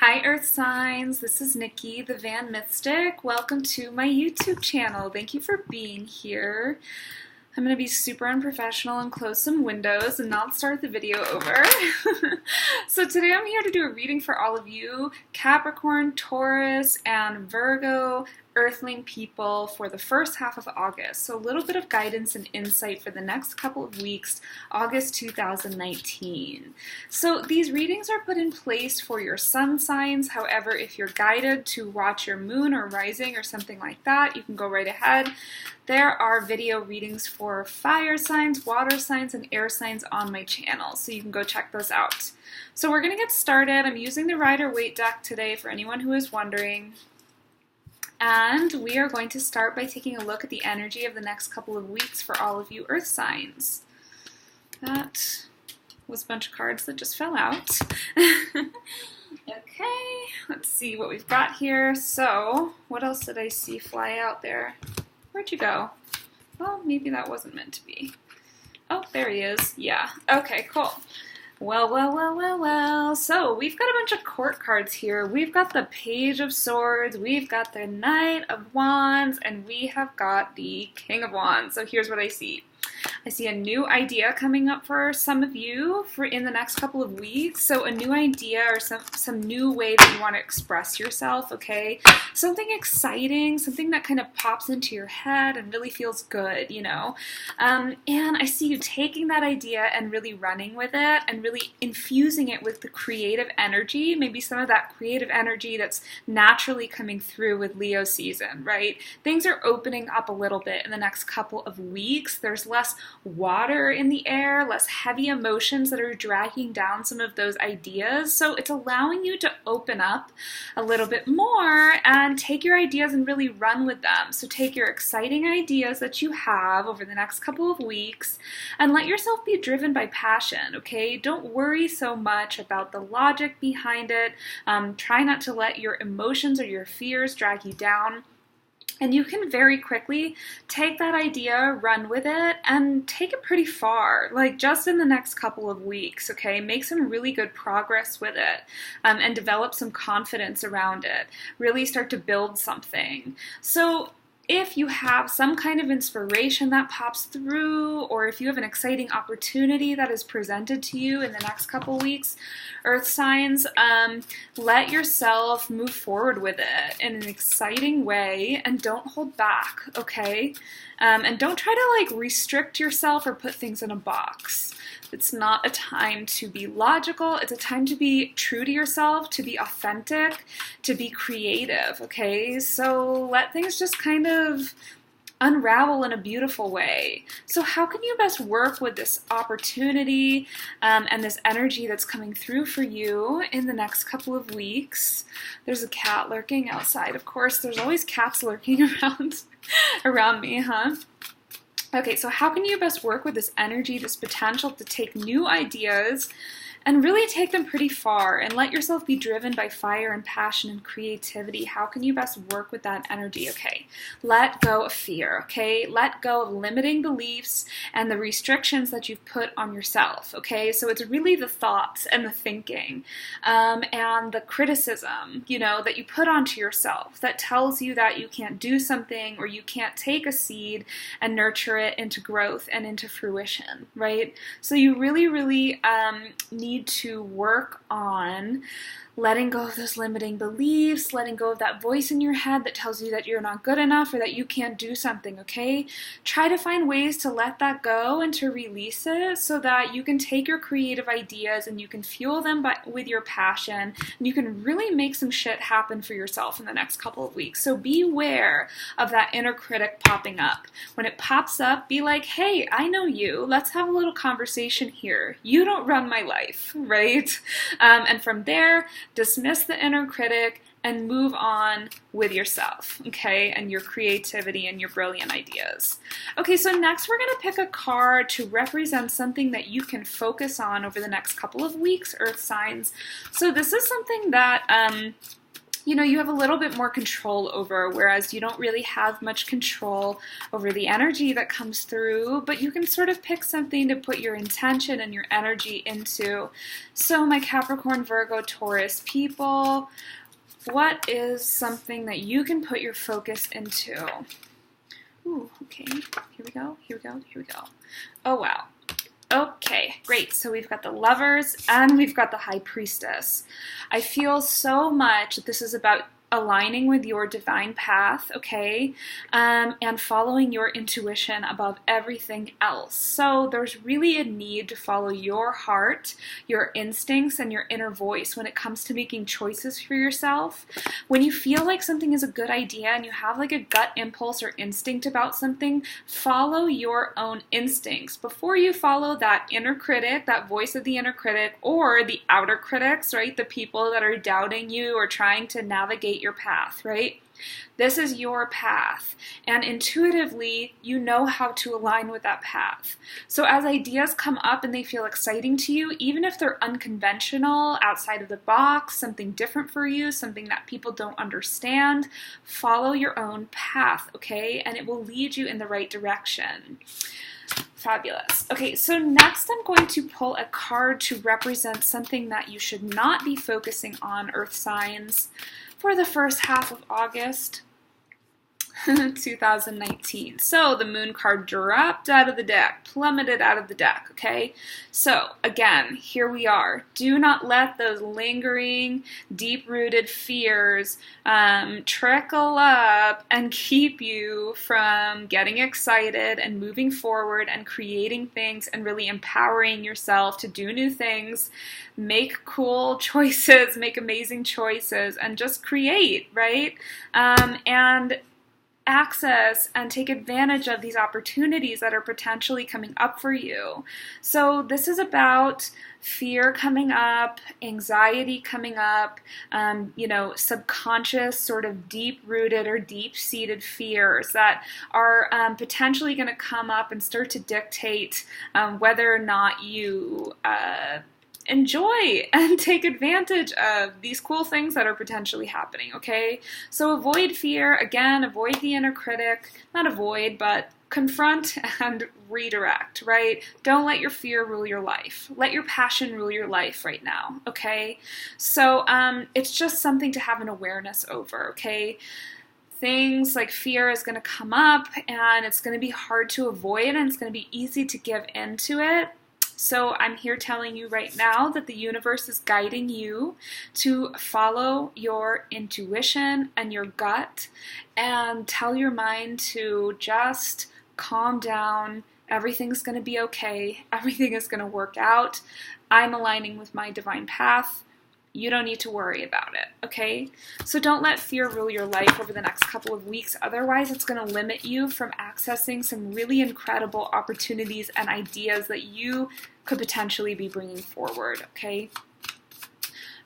Hi Earth Signs, this is Nikki, the Van Mystic. Welcome to my YouTube channel. Thank you for being here. I'm going to be super unprofessional and close some windows and not start the video over. So today I'm here to do a reading for all of you Capricorn, Taurus, and Virgo Earthling people for the first half of August. So a little bit of guidance and insight for the next couple of weeks, August 2019. So these readings are put in place for your sun signs. However, if you're guided to watch your moon or rising or something like that, you can go right ahead. There are video readings for fire signs, water signs, and air signs on my channel, so you can go check those out. So we're going to get started. I'm using the Rider-Waite deck today for anyone who is wondering. And we are going to start by taking a look at the energy of the next couple of weeks for all of you Earth signs. That was a bunch of cards that just fell out. Okay, let's see what we've got here. So, what else did I see fly out there? Where'd you go? Well, maybe that wasn't meant to be. Oh, there he is. Yeah. Okay, cool. Well. So we've got a bunch of court cards here. We've got the Page of Swords, we've got the Knight of Wands, and we have got the King of Wands. So here's what I see. I see a new idea coming up for some of you in the next couple of weeks. So a new idea or some new way that you want to express yourself, okay? Something exciting, something that kind of pops into your head and really feels good, you know? And I see you taking that idea and really running with it and really infusing it with the creative energy, maybe some of that creative energy that's naturally coming through with Leo season, right? Things are opening up a little bit in the next couple of weeks. There's less water in the air, less heavy emotions that are dragging down some of those ideas. So it's allowing you to open up a little bit more and take your ideas and really run with them. So take your exciting ideas that you have over the next couple of weeks and let yourself be driven by passion, okay? Don't worry so much about the logic behind it. Try not to let your emotions or your fears drag you down. And you can very quickly take that idea, run with it, and take it pretty far, like just in the next couple of weeks, okay? Make some really good progress with it and develop some confidence around it. Really start to build something. So if you have some kind of inspiration that pops through, or if you have an exciting opportunity that is presented to you in the next couple weeks, Earth signs, let yourself move forward with it in an exciting way and don't hold back, okay? And don't try to like restrict yourself or put things in a box. It's not a time to be logical. It's a time to be true to yourself, to be authentic, to be creative, okay? So let things just kind of unravel in a beautiful way. So how can you best work with this opportunity and this energy that's coming through for you in the next couple of weeks? There's a cat lurking outside, of course. There's always cats lurking around me, huh? Okay, so how can you best work with this energy, this potential to take new ideas and really take them pretty far and let yourself be driven by fire and passion and creativity? How can you best work with that energy? Okay, let go of fear, okay? Let go of limiting beliefs and the restrictions that you've put on yourself, okay? So it's really the thoughts and the thinking and the criticism, you know, that you put onto yourself that tells you that you can't do something or you can't take a seed and nurture it into growth and into fruition, right? So you really need to work on letting go of those limiting beliefs, letting go of that voice in your head that tells you that you're not good enough or that you can't do something, okay? Try to find ways to let that go and to release it so that you can take your creative ideas and you can fuel them with your passion and you can really make some shit happen for yourself in the next couple of weeks. So beware of that inner critic popping up. When it pops up, be like, hey, I know you. Let's have a little conversation here. You don't run my life, right? And from there, dismiss the inner critic and move on with yourself, okay, and your creativity and your brilliant ideas. Okay, so next we're going to pick a card to represent something that you can focus on over the next couple of weeks, Earth signs. So this is something that you have a little bit more control over, whereas you don't really have much control over the energy that comes through, but you can sort of pick something to put your intention and your energy into. So my Capricorn, Virgo, Taurus people, what is something that you can put your focus into? Ooh, okay, here we go, here we go, here we go. Oh, wow. Okay, great. So we've got the Lovers and we've got the High Priestess. I feel so much that this is about aligning with your divine path, okay, and following your intuition above everything else. So there's really a need to follow your heart, your instincts, and your inner voice when it comes to making choices for yourself. When you feel like something is a good idea and you have like a gut impulse or instinct about something, follow your own instincts before you follow that inner critic, that voice of the inner critic, or the outer critics, right? The people that are doubting you or trying to navigate your path, right? This is your path, and intuitively you know how to align with that path. So as ideas come up and they feel exciting to you, even if they're unconventional, outside of the box, something different for you, something that people don't understand, follow your own path, okay? And it will lead you in the right direction. Fabulous. Okay, so next I'm going to pull a card to represent something that you should not be focusing on, Earth signs, for the first half of August 2019. So the Moon card dropped out of the deck, plummeted out of the deck, okay? So again, here we are. Do not let those lingering, deep-rooted fears trickle up and keep you from getting excited and moving forward and creating things and really empowering yourself to do new things, make cool choices, make amazing choices, and just create, right? And access and take advantage of these opportunities that are potentially coming up for you. So this is about fear coming up, anxiety coming up, subconscious sort of deep-rooted or deep-seated fears that are potentially going to come up and start to dictate whether or not you enjoy and take advantage of these cool things that are potentially happening, okay? So avoid fear, again, avoid the inner critic, not avoid, but confront and redirect, right? Don't let your fear rule your life. Let your passion rule your life right now, okay? So it's just something to have an awareness over, okay? Things like fear is going to come up and it's going to be hard to avoid and it's going to be easy to give into it. So I'm here telling you right now that the universe is guiding you to follow your intuition and your gut and tell your mind to just calm down. Everything's going to be okay. Everything is going to work out. I'm aligning with my divine path. You don't need to worry about it, okay? So don't let fear rule your life over the next couple of weeks. Otherwise, it's going to limit you from accessing some really incredible opportunities and ideas that you could potentially be bringing forward, okay?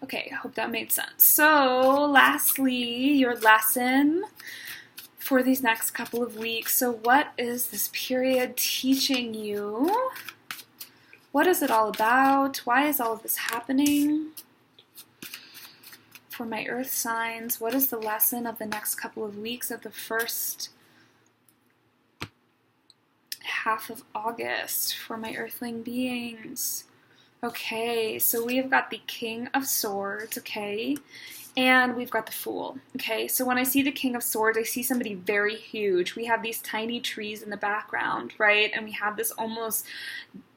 Okay, I hope that made sense. So lastly, your lesson for these next couple of weeks. So what is this period teaching you? What is it all about? Why is all of this happening? For my earth signs, what is the lesson of the next couple of weeks of the first half of August for my earthling beings? Okay, so we've got the King of Swords, okay, and we've got the Fool, okay? So when I see the King of Swords, I see somebody very huge. We have these tiny trees in the background, right? And we have this almost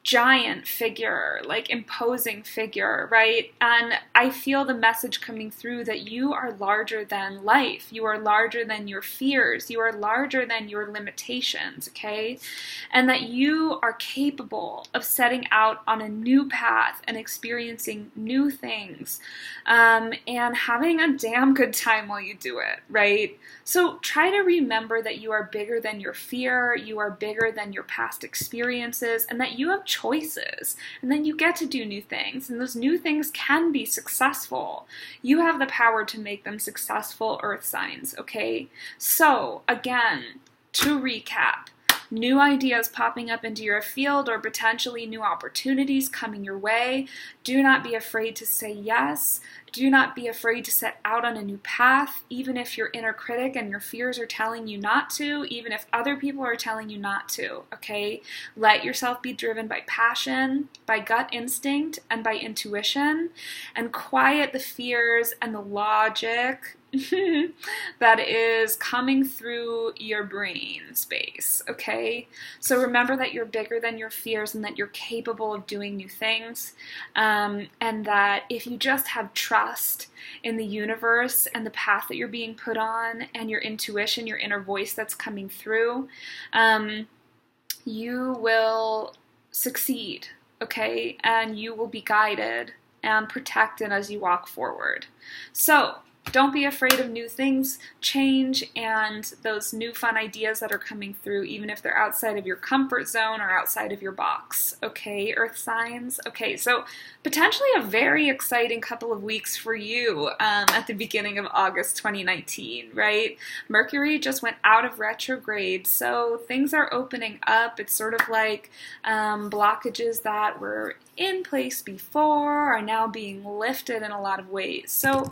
giant figure, like imposing figure, right? And I feel the message coming through that you are larger than life. You are larger than your fears. You are larger than your limitations, okay? And that you are capable of setting out on a new path and experiencing new things and having a damn good time while you do it, right? So try to remember that you are bigger than your fear, you are bigger than your past experiences, and that you have choices, and then you get to do new things, and those new things can be successful. You have the power to make them successful, earth signs, okay? So, again, to recap, new ideas popping up into your field or potentially new opportunities coming your way. Do not be afraid to say yes. Do not be afraid to set out on a new path, even if your inner critic and your fears are telling you not to, even if other people are telling you not to, okay? Let yourself be driven by passion, by gut instinct, and by intuition, and quiet the fears and the logic that is coming through your brain space, okay? So remember that you're bigger than your fears and that you're capable of doing new things, and that if you just have trust in the universe and the path that you're being put on and your intuition, your inner voice that's coming through, you will succeed, okay? And you will be guided and protected as you walk forward. So don't be afraid of new things, change, and those new fun ideas that are coming through, even if they're outside of your comfort zone or outside of your box, okay, Earth signs? Okay, so potentially a very exciting couple of weeks for you at the beginning of August 2019, right? Mercury just went out of retrograde, so things are opening up. It's sort of like blockages that were in place before are now being lifted in a lot of ways. So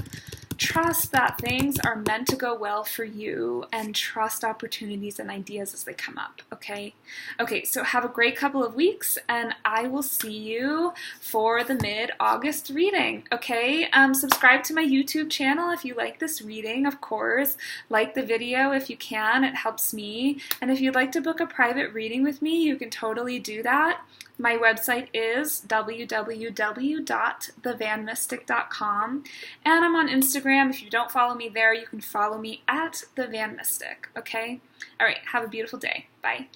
trust that things are meant to go well for you, and trust opportunities and ideas as they come up, okay? Okay, so have a great couple of weeks, and I will see you for the mid-August reading, okay? Subscribe to my YouTube channel if you like this reading, of course. Like the video if you can, it helps me. And if you'd like to book a private reading with me, you can totally do that. My website is www.thevanmystic.com, and I'm on Instagram. If you don't follow me there, you can follow me at thevanmystic, okay? All right, have a beautiful day. Bye.